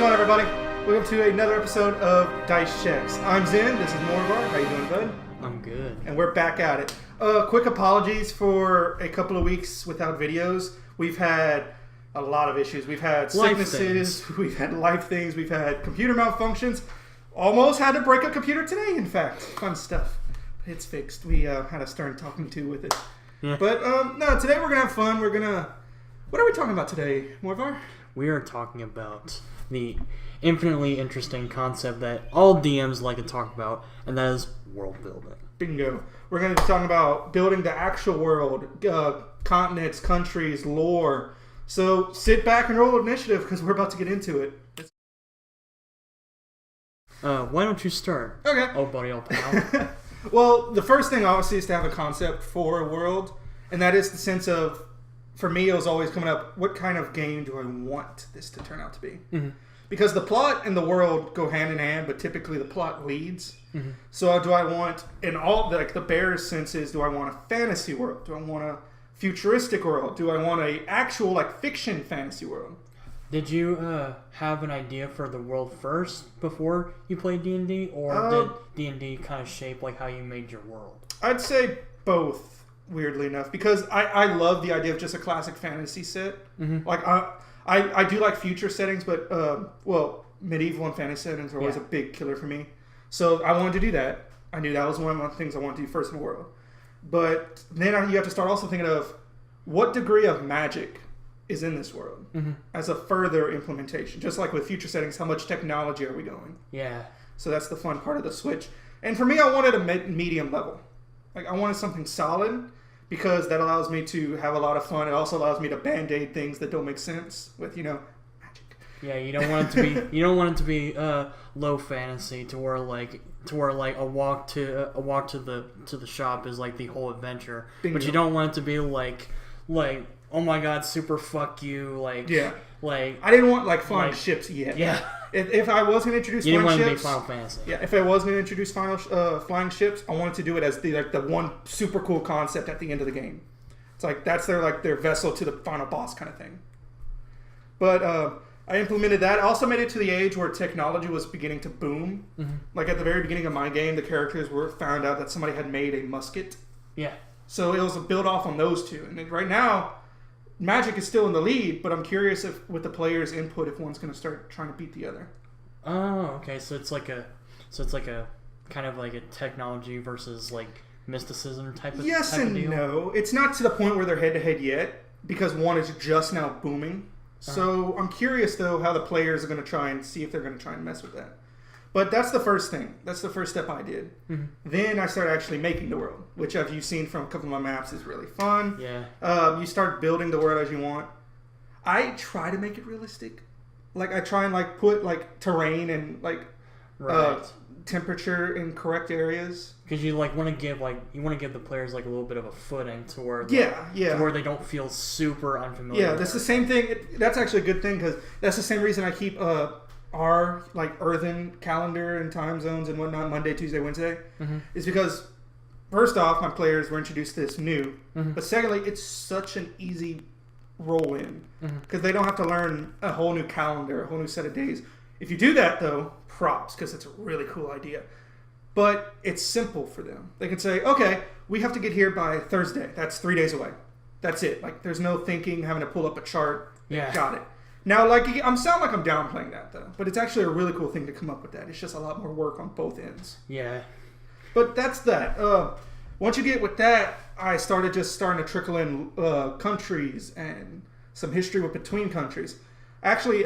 going, everybody? Welcome to another episode of Dice Checks. I'm Zen. This is Morevar. How you doing, bud? I'm good. And we're back at it. Quick apologies for a couple of weeks without videos. We've had a lot of issues. We've had sicknesses. We've had life things. We've had computer malfunctions. Almost had to break a computer today, in fact. Fun stuff. It's fixed. We had a stern talking to with it. Yeah. But no, today we're going to have fun. What are we talking about today, Morevar? We are talking about the infinitely interesting concept that all DMs like to talk about, and that is world building. Bingo. We're going to be talking about building the actual world, continents, countries, lore. So sit back and roll initiative because we're about to get into it. Why don't you start? Okay. Oh, buddy, old pal. Well, the first thing obviously is to have a concept for a world, and that is the sense of, for me, it was always coming up, what kind of game do I want this to turn out to be? Mm-hmm. Because the plot and the world go hand in hand, but typically the plot leads. Mm-hmm. So do I want, in all, like the bear's sense is, do I want a fantasy world? Do I want a futuristic world? Do I want a actual, like, fiction fantasy world? Did you have an idea for the world first before you played D&D, or did D&D kind of shape like how you made your world? I'd say both, weirdly enough, because I love the idea of just a classic fantasy set. Mm-hmm. Like I do like future settings, but medieval and fantasy settings are always a big killer for me. So I wanted to do that. I knew that was one of the things I wanted to do first in the world. But then you have to start also thinking of what degree of magic is in this world as a further implementation. Just like with future settings, how much technology are we going? Yeah. So that's the fun part of the Switch. And for me, I wanted a medium level. Like I wanted something solid because that allows me to have a lot of fun. It also allows me to band-aid things that don't make sense with, magic. Yeah, you don't want it to be low fantasy to where a walk to the shop is like the whole adventure. Bingo. But you don't want it to be like oh my god, super fuck you, like I didn't want like flying ships yet. Yeah. If I was going to introduce you flying didn't ships, want to be Final Fantasy. Yeah. If I was going to introduce flying ships, I wanted to do it as the one super cool concept at the end of the game. It's like that's their vessel to the final boss kind of thing. But I implemented that. I also made it to the age where technology was beginning to boom. Mm-hmm. Like at the very beginning of my game, the characters found out that somebody had made a musket. Yeah. So it was a build off on those two. And then right now, Magic is still in the lead, but I'm curious if with the players' input, if one's going to start trying to beat the other. Oh, okay. So it's like a kind of like a technology versus like mysticism type of yes type and of deal? No. It's not to the point where they're head to head yet because one is just now booming. So I'm curious though how the players are going to try and see if they're going to try and mess with that. But that's the first thing. That's the first step I did. Mm-hmm. Then I started actually making the world, which as you've seen from a couple of my maps is really fun. Yeah. You start building the world as you want. I try to make it realistic. Like I try and like put like terrain and like temperature in correct areas. Because you want to give the players like a little bit of a footing to where to where they don't feel super unfamiliar. Yeah, that's the same thing. That's actually a good thing because that's the same reason I keep our like earthen calendar and time zones and whatnot Monday, Tuesday, Wednesday is because first off my players were introduced to this new, but secondly it's such an easy roll in because they don't have to learn a whole new calendar, a whole new set of days. If you do that though, props because it's a really cool idea. But it's simple for them. They can say, okay, we have to get here by Thursday. That's 3 days away. That's it. Like there's no thinking, having to pull up a chart. Yeah. Got it. Now, I'm sound like I'm downplaying that though, but it's actually a really cool thing to come up with that. It's just a lot more work on both ends. Yeah. But that's that. Once you get with that, I started to trickle in countries and some history between countries. Actually,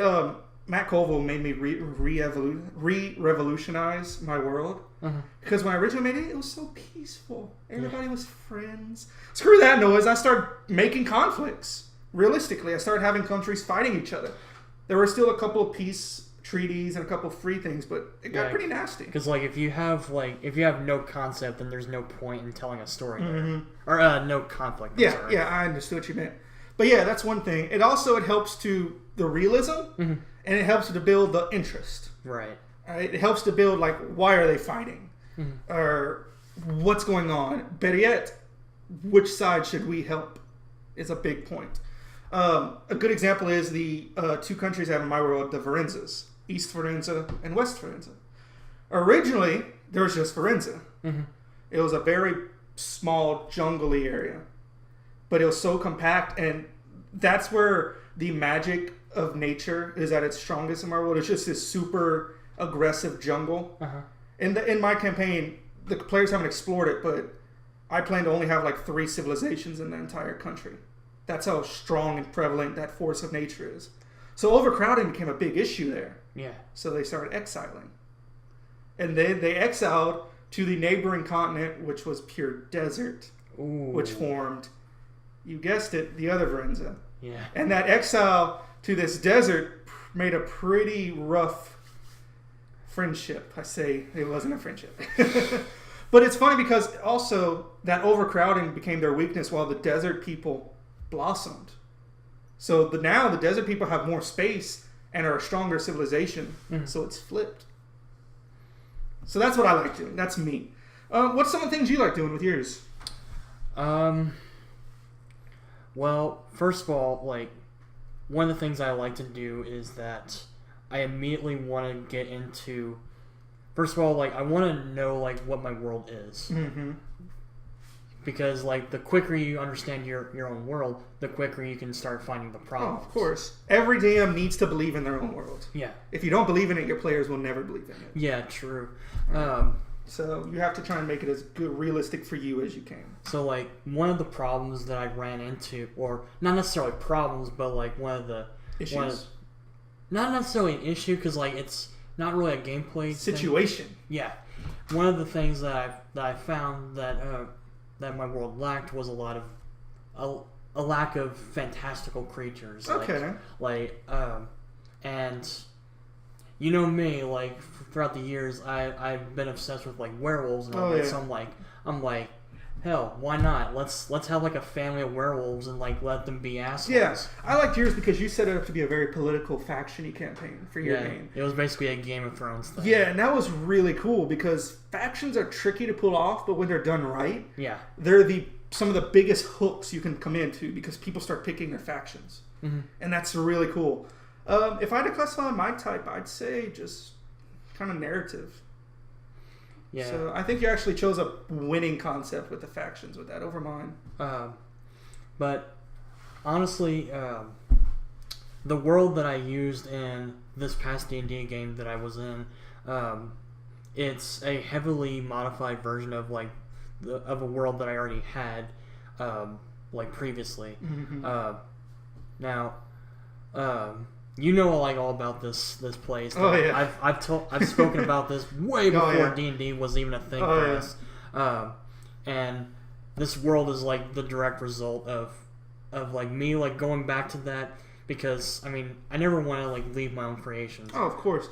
Matt Colville made me re-revolutionize my world because when I originally made it, it was so peaceful. Everybody was friends. Screw that noise. I started making conflicts. Realistically, I started having countries fighting each other. There were still a couple of peace treaties and a couple of free things, but it got pretty nasty. Because if you have no concept, then there's no point in telling a story there. Or no conflict. Yeah, I understood what you meant. But yeah, that's one thing. It helps to the realism, and it helps to build the interest. Right. It helps to build why are they fighting, or what's going on. Better yet, which side should we help? Is a big point. A good example is the two countries I have in my world, the Varenzas. East Firenze, and West Firenze. Originally, there was just Firenze. Mm-hmm. It was a very small, jungly area. But it was so compact, and that's where the magic of nature is at its strongest in my world. It's just this super aggressive jungle. Uh-huh. In my campaign, the players haven't explored it, but I plan to only have like 3 civilizations in the entire country. That's how strong and prevalent that force of nature is. So overcrowding became a big issue there. Yeah. So they started exiling. And then they exiled to the neighboring continent, which was pure desert, which formed, you guessed it, the other Firenze. Yeah. And that exile to this desert made a pretty rough friendship. I say it wasn't a friendship. But it's funny because also that overcrowding became their weakness while the desert people blossomed. So now the desert people have more space and are a stronger civilization. Mm-hmm. So it's flipped. So that's what I like doing. That's me. What's some of the things you like doing with yours? Well, first of all, like, one of the things I like to do is that I immediately want to get into... First of all, like, I want to know, like, what my world is. Mm-hmm. Because, like, the quicker you understand your own world, the quicker you can start finding the problems. Oh, of course. Every DM needs to believe in their own world. Yeah. If you don't believe in it, your players will never believe in it. Yeah, true. So you have to try and make it as good, realistic for you as you can. So, like, one of the problems that I ran into, or not necessarily problems, but, like, one of the... Issues? Not necessarily an issue, because, like, it's not really a gameplay situation. Thing. Yeah. One of the things that I found that my world lacked was a lack of fantastical creatures. Okay. And you know me, like, throughout the years, I've been obsessed with, like, werewolves and all that. So I'm like, hell, why not? Let's have, like, a family of werewolves and, like, let them be assholes. Yeah, I liked yours because you set it up to be a very political, faction-y campaign for your game. It was basically a Game of Thrones thing. Yeah, and that was really cool because factions are tricky to pull off, but when they're done right, they're some of the biggest hooks you can come into because people start picking their factions. Mm-hmm. And that's really cool. If I had to classify my type, I'd say just kind of narrative. Yeah. So I think you actually chose a winning concept with the factions with that over mine. But honestly, the world that I used in this past D&D game that I was in, it's a heavily modified version of like of a world that I already had, like previously. Mm-hmm. Now. You know, like, all about this place. Oh yeah, I've spoken about this way before D&D was even a thing for us. And this world is like the direct result of like me like going back to that because I mean I never want to like leave my own creations. Oh, of course.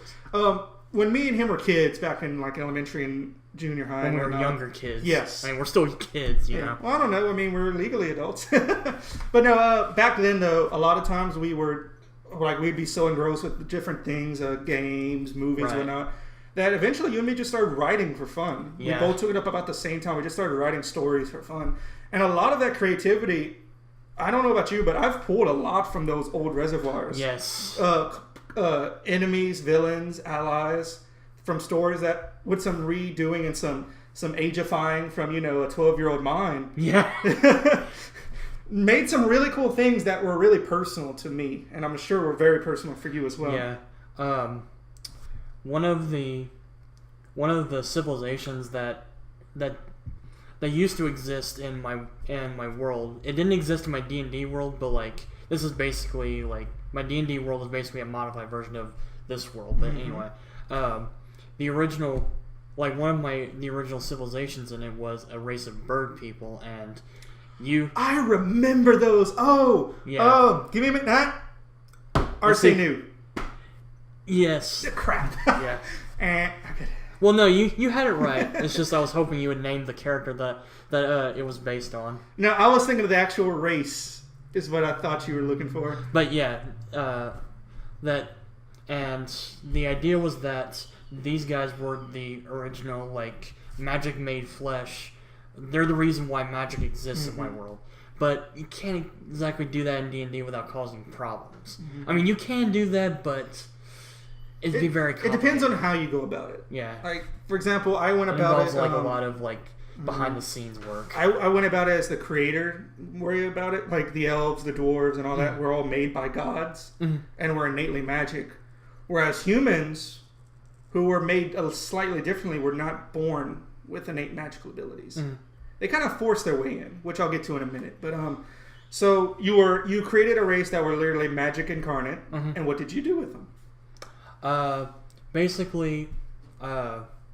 When me and him were kids back in like elementary and junior high, when we were younger kids. Yes, I mean we're still kids, you know. Well, I don't know. I mean we're legally adults, but no. Back then though, a lot of times we were. Like we'd be so engrossed with different things, games, movies, and whatnot, that eventually you and me just started writing for fun. Yeah. We both took it up about the same time. We just started writing stories for fun. And a lot of that creativity, I don't know about you, but I've pulled a lot from those old reservoirs. Yes. Enemies, villains, allies, from stories that with some redoing and some ageifying from, you know, a 12-year-old mind. Yeah. Made some really cool things that were really personal to me, and I'm sure were very personal for you as well. Yeah, one of the civilizations that used to exist in my world. It didn't exist in my D&D world, but like this is basically like my D&D world is basically a modified version of this world. But anyway, the original. Like one of the original civilizations in it was a race of bird people, and I remember those. Oh, yeah. Oh, give me a minute. That RC new. Yes. Crap. Yeah. Okay. Well, no, you had it right. It's just I was hoping you would name the character that it was based on. No, I was thinking of the actual race. Is what I thought you were looking for. But yeah, and the idea was that these guys were the original like magic made flesh. They're the reason why magic exists in my world. But you can't exactly do that in D&D without causing problems. Mm-hmm. I mean, you can do that, but it'd be very complicated. It depends on how you go about it. Yeah. Like, for example, I went about it... It involves, a lot of, behind-the-scenes work. I went about it as the creator worry about it. Like, the elves, the dwarves, and all that were all made by gods. And were innately magic. Whereas humans, who were made slightly differently, were not born with innate magical abilities. They kind of forced their way in, which I'll get to in a minute. But, so you created a race that were literally magic incarnate. And what did you do with them? Basically,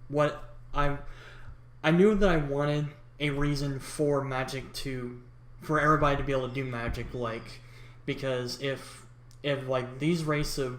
what I knew that I wanted a reason for for everybody to be able to do magic, because if these race of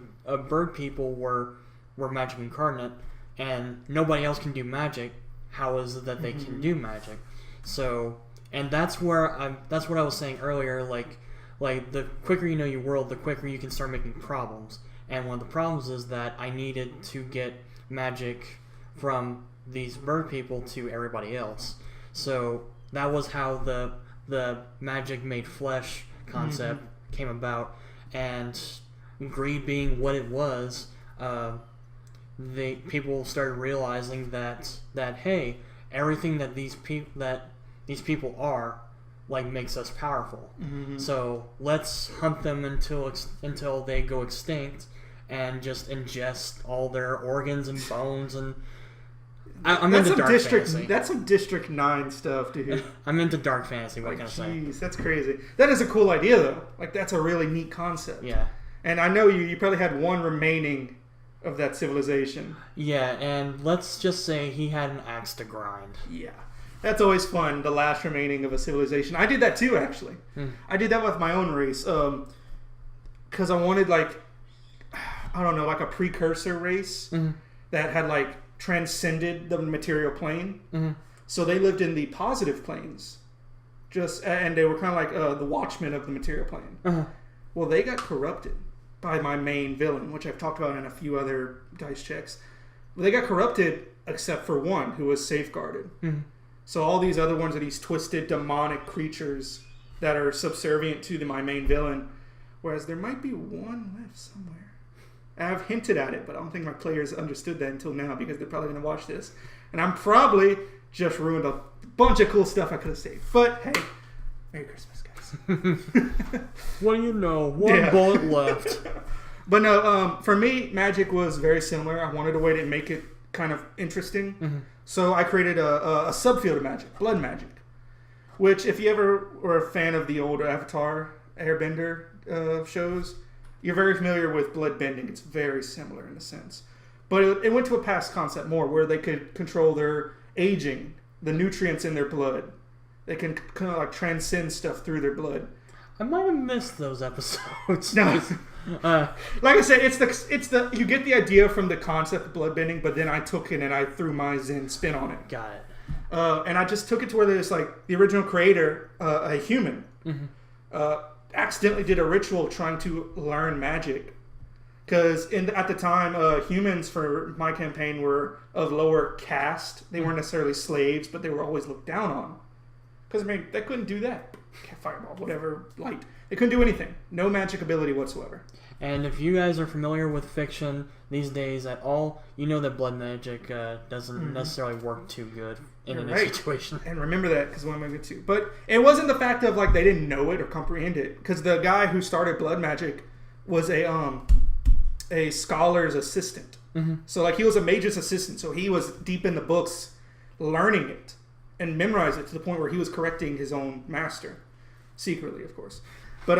bird people were magic incarnate and nobody else can do magic, how is it that they can do magic? So, and that's what I was saying earlier, like the quicker you know your world, the quicker you can start making problems. And one of the problems is that I needed to get magic from these bird people to everybody else. So that was how the magic made flesh concept came about. And greed being what it was, people started realizing that hey, everything that these people are makes us powerful. So let's hunt them until they go extinct, and just ingest all their organs and bones. And I'm into dark fantasy. That's some District 9 stuff, dude. I'm into dark fantasy. What can I say? Jeez, that's crazy. That is a cool idea, though. That's a really neat concept. Yeah. And I know you probably had one remaining of that civilization. Yeah, and let's just say he had an axe to grind. Yeah. That's always fun, the last remaining of a civilization. I did that too, actually. I did that with my own race. Because I wanted, a precursor race that had, transcended the material plane. So they lived in the positive planes. And they were kind of like the watchmen of the material plane. Well, they got corrupted by my main villain, which I've talked about in a few other dice checks. They got corrupted except for one who was safeguarded. So all these other ones are these twisted demonic creatures that are subservient to my main villain, whereas there might be one left somewhere. I've hinted at it, but I don't think my players understood that until now, because they're probably going to watch this. And I'm probably just ruined a bunch of cool stuff I could have saved. But hey, Merry Christmas, guys. What do you know? One bullet left. But no, for me, magic was very similar. I wanted a way to make it kind of interesting. So I created a subfield of magic, blood magic. Which, if you ever were a fan of the old Avatar Airbender shows, you're very familiar with blood bending. It's very similar in a sense. But it went to a past concept more, where they could control their aging, the nutrients in their blood. They can kind of transcend stuff through their blood. I might have missed those episodes. No. Like I said, it's the you get the idea from the concept of blood bending, but then I took it and I threw my Zen spin on it. Got it. And I just took it to where there's the original creator, a human, accidentally did a ritual trying to learn magic. Because at the time, humans for my campaign were of lower caste. They weren't necessarily slaves, but they were always looked down on. Because, they couldn't do that. Fireball, whatever, light. They couldn't do anything. No magic ability whatsoever. And if you guys are familiar with fiction these days at all, you know that blood magic doesn't necessarily work too good in a situation. And remember that, because one movie too. But it wasn't the fact of they didn't know it or comprehend it, because the guy who started blood magic was a scholar's assistant. So he was a mage's assistant. So he was deep in the books, learning it and memorized it to the point where he was correcting his own master, secretly, of course. But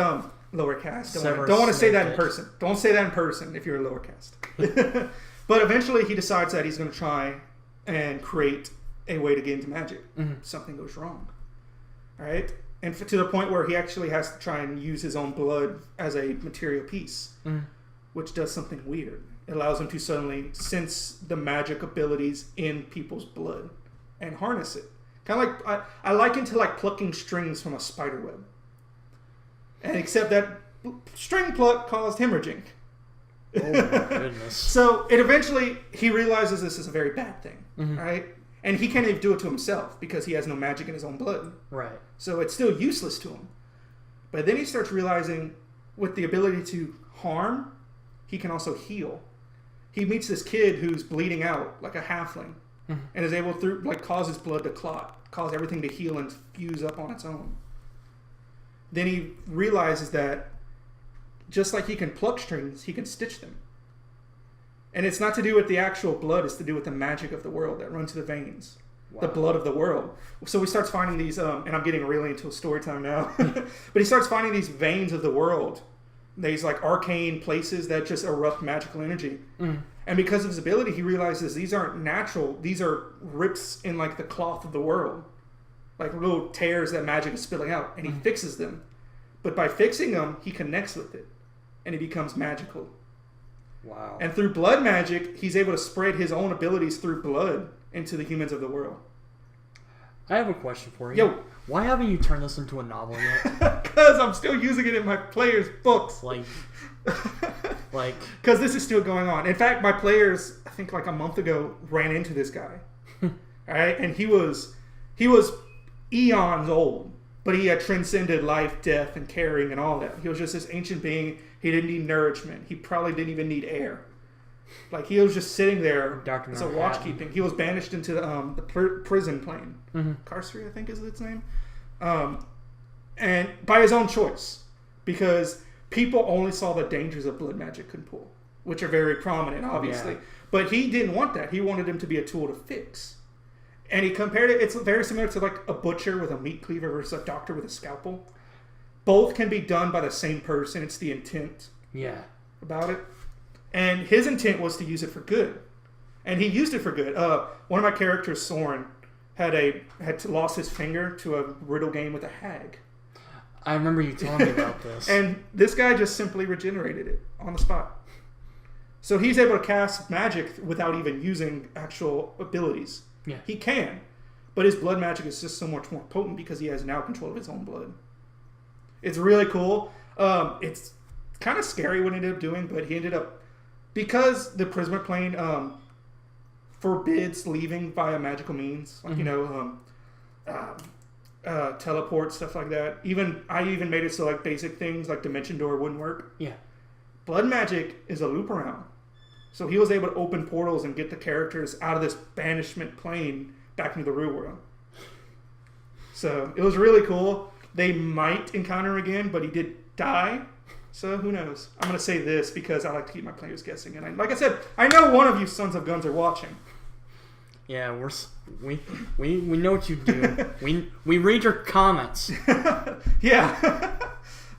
lower caste. Don't want to say that in person. Don't say that in person if you're a lower caste. But eventually he decides that he's going to try and create a way to get into magic. Something goes wrong. All right? And to the point where he actually has to try and use his own blood as a material piece, which does something weird. It allows him to suddenly sense the magic abilities in people's blood and harness it. Kind of I liken to plucking strings from a spider web. And except that string pluck caused hemorrhaging. Oh my goodness. So he realizes this is a very bad thing, right? And he can't even do it to himself because he has no magic in his own blood. Right. So it's still useless to him. But then he starts realizing with the ability to harm, he can also heal. he meets this kid who's bleeding out like a halfling, and is able to cause his blood to clot, cause everything to heal and fuse up on its own. Then he realizes that just like he can pluck strings, he can stitch them. And it's not to do with the actual blood, it's to do with the magic of the world that runs through the veins. Wow. The blood of the world. So he starts finding these, and I'm getting really into a story time now, but he starts finding these veins of the world. These like arcane places that just erupt magical energy. And because of his ability, he realizes these aren't natural. These are rips in like the cloth of the world. Like little tears that magic is spilling out. And he fixes them. But by fixing them, he connects with it. And he becomes magical. Wow. And through blood magic, he's able to spread his own abilities through blood into the humans of the world. I have a question for you. Yo. Why haven't you turned this into a novel yet? Because I'm still using it in my players' books. Like... Because this is still going on. In fact, my players, I think like a month ago, ran into this guy. Alright? And he was eons old. But he had transcended life, death, and caring and all that. He was just this ancient being. He didn't need nourishment. He probably didn't even need air. Like, he was just sitting there as a watchkeeping. He was banished into the prison plane. Carcery, I think is its name. And by his own choice. Because people only saw the dangers of blood magic could pull. Which are very prominent, obviously. Yeah. But he didn't want that. He wanted him to be a tool to fix. And he compared it, it's very similar to like a butcher with a meat cleaver versus a doctor with a scalpel. Both can be done by the same person. It's the intent about it. And his intent was to use it for good. And he used it for good. One of my characters, Soren, had lost his finger to a riddle game with a hag. I remember you telling me about this. And this guy just simply regenerated it on the spot. So he's able to cast magic without even using actual abilities. Yeah. He can, but his blood magic is just so much more potent because he has now control of his own blood. It's really cool. It's kind of scary what he ended up doing, but he ended up, because the Prisma plane forbids leaving via magical means, like teleport, stuff like that. I even made it so like basic things like Dimension Door wouldn't work. Yeah. Blood magic is a loop around. So he was able to open portals and get the characters out of this banishment plane back into the real world. So it was really cool. They might encounter him again, but he did die. So who knows? I'm going to say this because I like to keep my players guessing. And like I said, I know one of you sons of guns are watching. Yeah, we know what you do. we read your comments. Yeah.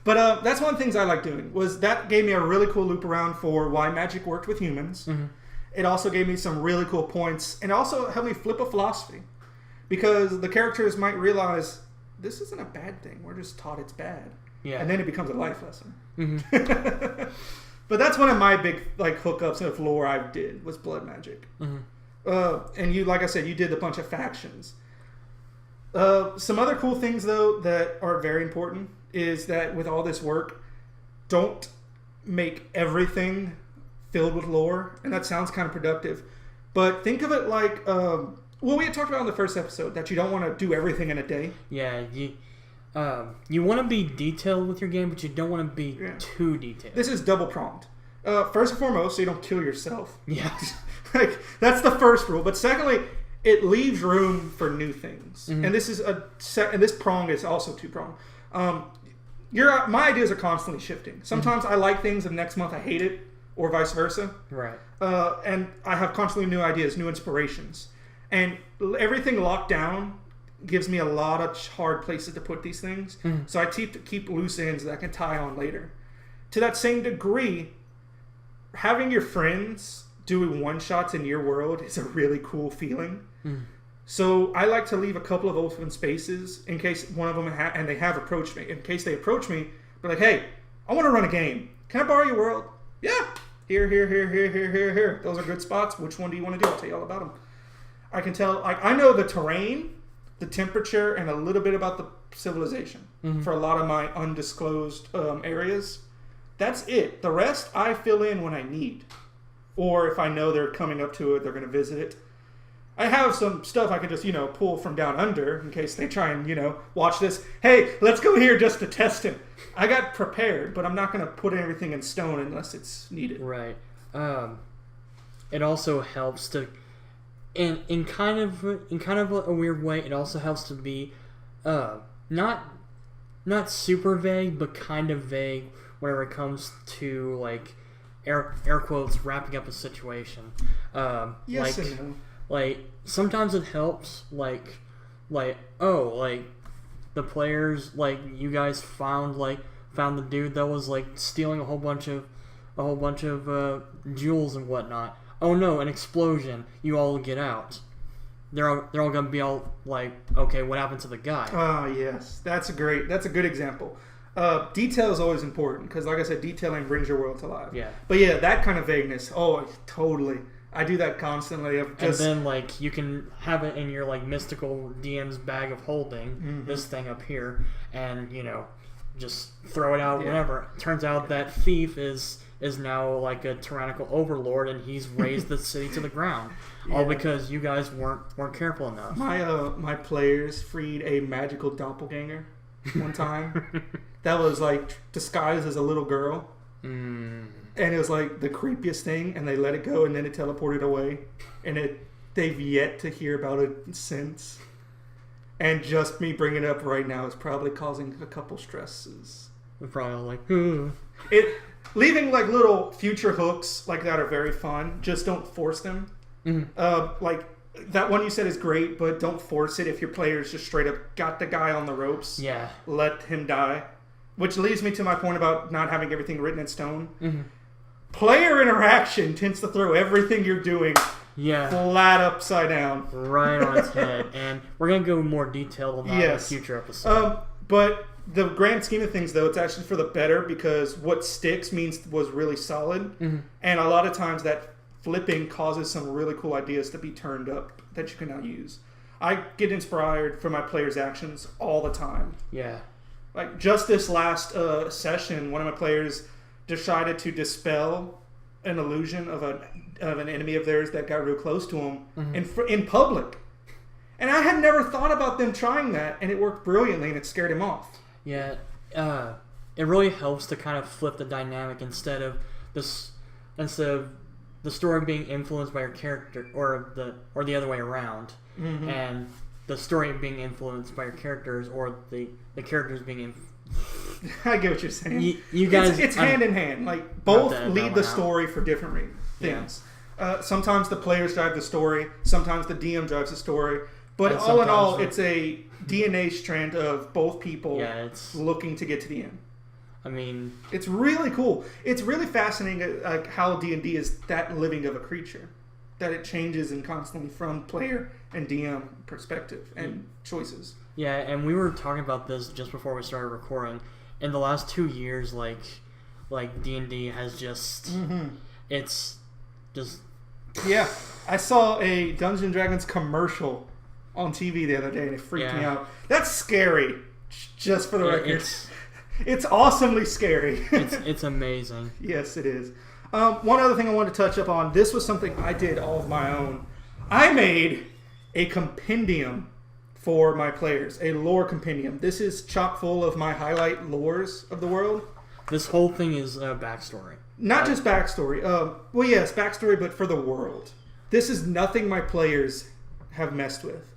But that's one of the things I like doing, was that gave me a really cool loop around for why magic worked with humans. It also gave me some really cool points, and also helped me flip a philosophy. Because the characters might realize, this isn't a bad thing, we're just taught it's bad. Yeah. And then it becomes a life lesson. But that's one of my big hookups of lore I did, was blood magic. And you, like I said, you did a bunch of factions. Some other cool things, though, that are very important is that with all this work, don't make everything filled with lore. And that sounds kind of productive. But think of it like, we had talked about in the first episode that you don't want to do everything in a day. Yeah, you want to be detailed with your game, but you don't want to be too detailed. This is double-pronged. First and foremost, so you don't kill yourself. Yeah. That's the first rule. But secondly, it leaves room for new things. And this is and this prong is also two-pronged. My ideas are constantly shifting. Sometimes I like things and next month I hate it, or vice versa. Right. And I have constantly new ideas, new inspirations. And everything locked down gives me a lot of hard places to put these things. So I keep loose ends that I can tie on later. To that same degree, having your friends doing one-shots in your world is a really cool feeling. So I like to leave a couple of open spaces in case one of them and they have approached me. In case they approach me, be like, hey, I want to run a game. Can I borrow your world? Yeah. Here. Those are good spots. Which one do you want to do? I'll tell you all about them. I can tell. I know the terrain, the temperature, and a little bit about the civilization for a lot of my undisclosed areas. That's it. The rest I fill in when I need. Or if I know they're coming up to it, they're going to visit it. I have some stuff I can just, pull from down under in case they try and, watch this. Hey, let's go here just to test him. I got prepared, but I'm not going to put everything in stone unless it's needed. Right. it also helps to, in kind of a weird way, it also helps to be, not super vague, but kind of vague whenever it comes to like air quotes wrapping up a situation. Yes and no. Like sometimes it helps, like the players, like you guys found the dude that was like stealing a whole bunch of jewels and whatnot. Oh no, an explosion! You all get out. They're all gonna be all like, okay, what happened to the guy? Oh yes, that's a good example. Detail is always important because, like I said, detailing brings your world to life. Yeah. But yeah, that kind of vagueness. Oh, totally. I do that constantly. And then like you can have it in your like mystical DM's bag of holding, this thing up here, and just throw it out whenever. Turns out that thief is now like a tyrannical overlord, and he's razed the city to the ground, all because you guys weren't careful enough. My players freed a magical doppelganger one time that was like disguised as a little girl, and it was like the creepiest thing. And they let it go, and then it teleported away, and they've yet to hear about it since. And just me bringing it up right now is probably causing a couple stresses. We're probably like, leaving like little future hooks like that are very fun. Just don't force them. Like that one you said is great, but don't force it. If your players just straight up got the guy on the ropes, let him die. Which leads me to my point about not having everything written in stone. Player interaction tends to throw everything you're doing flat upside down, right on its head. And we're gonna go more detailed on that in a future episode. But the grand scheme of things, though, it's actually for the better because what sticks was really solid, and a lot of times that flipping causes some really cool ideas to be turned up that you can now use. I get inspired from my players' actions all the time. Yeah. Like just this last session, one of my players decided to dispel an illusion of an enemy of theirs that got real close to him in public. And I had never thought about them trying that, and it worked brilliantly, and it scared him off. Yeah, it really helps to kind of flip the dynamic instead of the story being influenced by your character, or the other way around, and the story being influenced by your characters, or the characters being I get what you're saying. You guys, it's hand in hand. Like both lead the story for different things. Sometimes the players drive the story. Sometimes the DM drives the story. But all in all, it's a DNA strand of both people looking to get to the end. I mean, it's really cool. It's really fascinating, like how D&D is that living of a creature, that it changes and constantly from player and DM perspective and choices. Yeah, and we were talking about this just before we started recording. In the last 2 years, like D&D has just it's just I saw a Dungeons and Dragons commercial on TV the other day, and it freaked me out. That's scary. Just for the record, it's awesomely scary. it's amazing. Yes, it is. One other thing I wanted to touch up on. This was something I did all of my own. I made a compendium for my players, a lore compendium. This is chock full of my highlight lores of the world. This whole thing is backstory. Not just backstory. Well, yes, backstory, but for the world. This is nothing my players have messed with.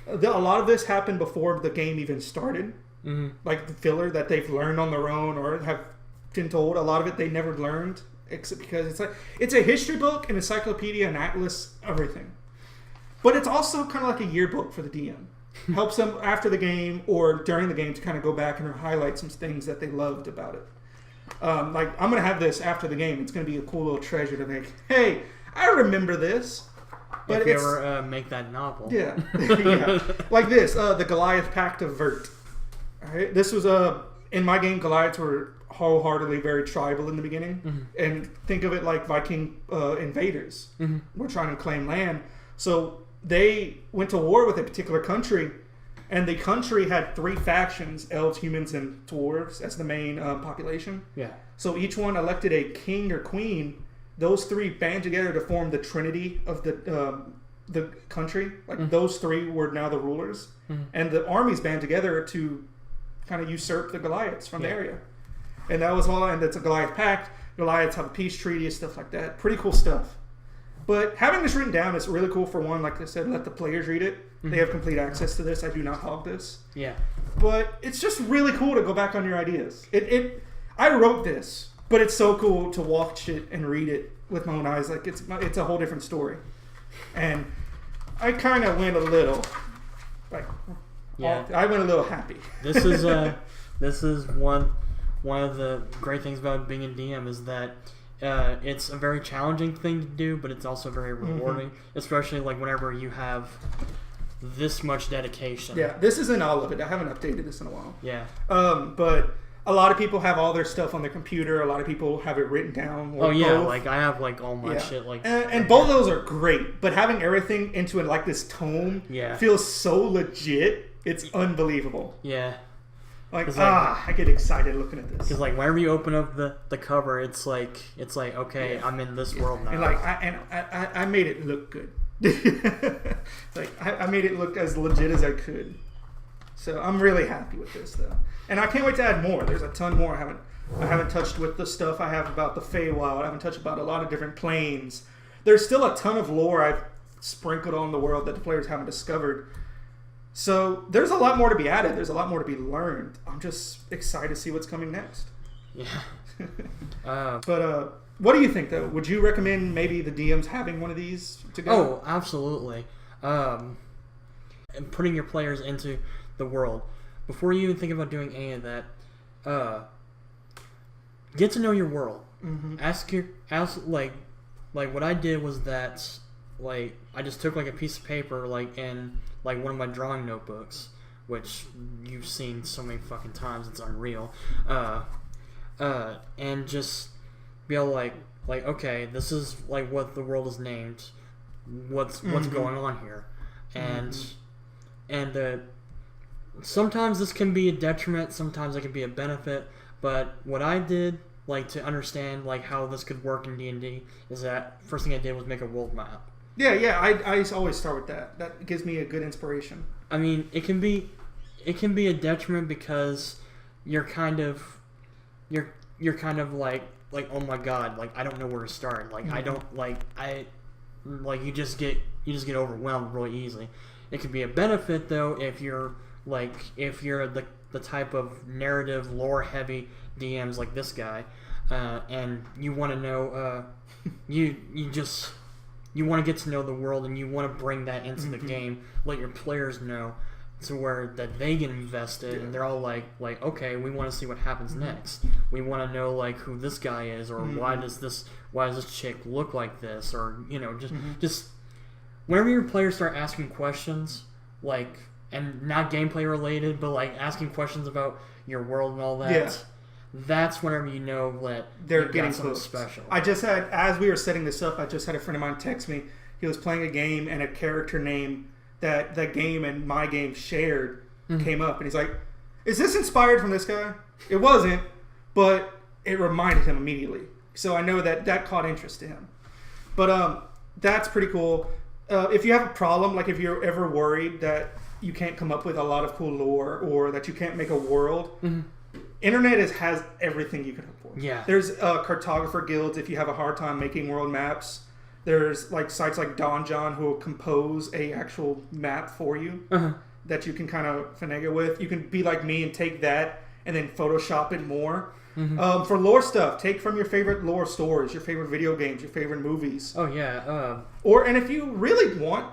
A lot of this happened before the game even started. Like the filler that they've learned on their own or have been told. A lot of it they never learned, except because it's a history book, an encyclopedia, an atlas, everything. But it's also kind of like a yearbook for the DM. Helps them after the game or during the game to kind of go back and highlight some things that they loved about it. Like, I'm going to have this after the game. It's going to be a cool little treasure to make. Hey, I remember this. But if you ever make that novel. Yeah. Like this, the Goliath Pact of Vert. All right? This was, in my game, Goliaths were wholeheartedly very tribal in the beginning. And think of it like Viking invaders. Were trying to claim land. So they went to war with a particular country, and the country had 3 factions: elves, humans, and dwarves as the main population. Yeah. So each one elected a king or queen. Those 3 band together to form the trinity of the country. Like those 3 were now the rulers, and the armies band together to kind of usurp the Goliaths from the area. And that was all. And it's a Goliath Pact. Goliaths have a peace treaty and stuff like that. Pretty cool stuff. But having this written down is really cool for one. Like I said, let the players read it. They have complete access to this. I do not hog this. Yeah. But it's just really cool to go back on your ideas. I wrote this, but it's so cool to watch it and read it with my own eyes. Like it's a whole different story. And I kind of went a little, I went a little happy. This is one of the great things about being a DM is that it's a very challenging thing to do, but it's also very rewarding, especially like whenever you have this much dedication. Yeah, this isn't all of it. I haven't updated this in a while. Yeah. But a lot of people have all their stuff on their computer. A lot of people have it written down. Oh yeah, both. Like I have like all my shit like. And both of those are great, but having everything into like this tome feels so legit. It's unbelievable. Yeah. Like I get excited looking at this. Because like whenever you open up the cover, it's like okay, I'm in this world now. And like I made it look good. Like I made it look as legit as I could. So I'm really happy with this though, and I can't wait to add more. There's a ton more I haven't touched with the stuff I have about the Feywild. I haven't touched about a lot of different planes. There's still a ton of lore I've sprinkled on the world that the players haven't discovered. So there's a lot more to be added. There's a lot more to be learned. I'm just excited to see what's coming next. Yeah. But what do you think though? Would you recommend maybe the DMs having one of these to go? Oh, absolutely. And putting your players into the world before you even think about doing any of that. Get to know your world. Ask like what I did was that like I just took like a piece of paper like in like one of my drawing notebooks, which you've seen so many fucking times, it's unreal. And just be able like okay, this is like what the world is named. What's going on here, and sometimes this can be a detriment, sometimes it can be a benefit. But what I did like to understand like how this could work in D&D is that first thing I did was make a world map. Yeah. I always start with that. That gives me a good inspiration. I mean, it can be a detriment because you're kind of like oh my god, like I don't know where to start. Like I don't you just get overwhelmed really easily. It can be a benefit though if you're the type of narrative lore heavy DMs like this guy, and you want to know you want to get to know the world and you want to bring that into the game, let your players know to where that they get invested and they're all like okay, we want to see what happens next. We want to know like who this guy is, or why does this chick look like this, or just whenever your players start asking questions like, and not gameplay related, but like asking questions about your world and all that, that's whenever you know that they're getting something special. I just had, as we were setting this up, I just had a friend of mine text me. He was playing a game and a character name that game and my game shared came up, and he's like, "Is this inspired from this guy?" It wasn't, but it reminded him immediately. So I know that caught interest to him. But that's pretty cool. If you have a problem, like if you're ever worried that you can't come up with a lot of cool lore or that you can't make a world, internet has everything you can hope for. Yeah. There's cartographer guilds if you have a hard time making world maps. There's like sites like Don John who will compose a actual map for you that you can kind of finagle with. You can be like me and take that and then Photoshop it more. For lore stuff, take from your favorite lore stories, your favorite video games, your favorite movies. Oh yeah. And if you really want,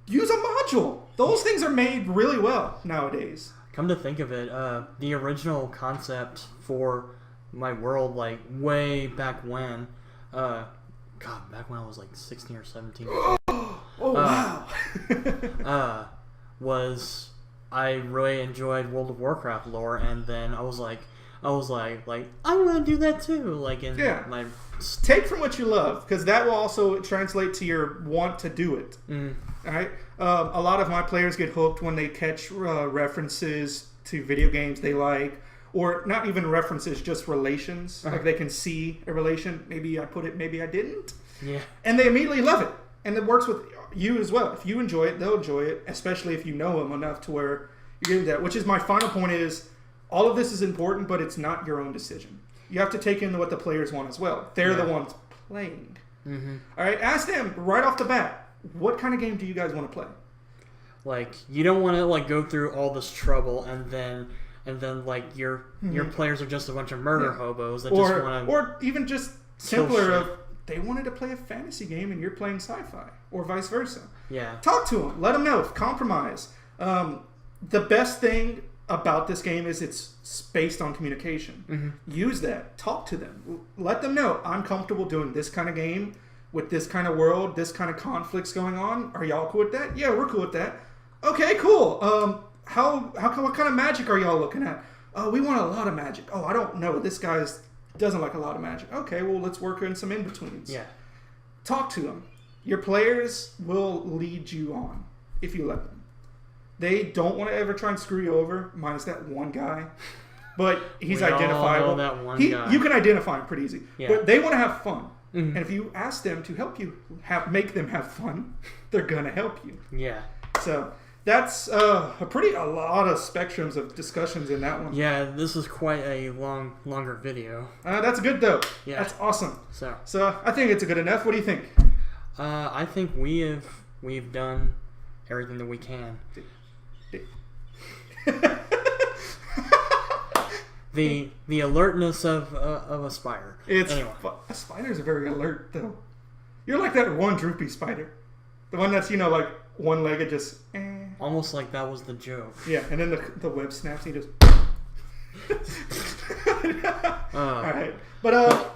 use a module. Those things are made really well nowadays. Come to think of it, the original concept for my world, like way back when, back when I was like 16 or 17. Wow. Was I really enjoyed World of Warcraft lore, and then I was like, I want to do that too. Like my take from what you love, because that will also translate to your want to do it. All right. A lot of my players get hooked when they catch references to video games they like, or not even references, just relations. Like they can see a relation. Maybe I put it, maybe I didn't. Yeah. And they immediately love it, and it works with you as well. If you enjoy it, they'll enjoy it, especially if you know them enough to where you get that. Which is my final point: is all of this is important, but it's not your own decision. You have to take in what the players want as well. They're the ones playing. Mm-hmm. All right, ask them right off the bat, what kind of game do you guys want to play? Like, you don't want to like go through all this trouble and then like your players are just a bunch of murder hobos that just want to, or even just simpler of they wanted to play a fantasy game and you're playing sci-fi, or vice versa. Yeah. Talk to them. Let them know. Compromise. The best thing about this game is it's based on communication. Mm-hmm. Use that. Talk to them. Let them know I'm comfortable doing this kind of game with this kind of world, this kind of conflicts going on. Are y'all cool with that? Yeah, we're cool with that. Okay, cool. What kind of magic are y'all looking at? Oh, we want a lot of magic. Oh, I don't know. This guy doesn't like a lot of magic. Okay, well, let's work in some in-betweens. Yeah. Talk to them. Your players will lead you on if you let them. They don't want to ever try and screw you over, minus that one guy. But he's identifiable. All know that one guy. You can identify him pretty easy. Yeah. But they want to have fun. Mm-hmm. And if you ask them to help you make them have fun, they're going to help you. Yeah. So that's a lot of spectrums of discussions in that one. Yeah, this is quite a longer video. That's good though. Yeah. That's awesome. So I think it's good enough. What do you think? I think we've done everything that we can. The alertness of a spider. Anyway. Spiders are very alert though. You're like that one droopy spider, the one that's like one-legged, just almost like that was the joke. Yeah, and then the web snaps and he just. All right, but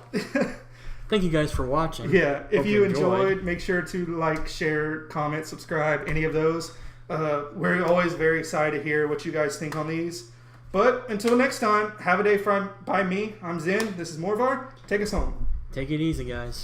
thank you guys for watching. Yeah, if you enjoyed, make sure to like, share, comment, subscribe, any of those. We're always very excited to hear what you guys think on these. But until next time, have a day by me. I'm Zen. This is Morevar. Take us home. Take it easy, guys.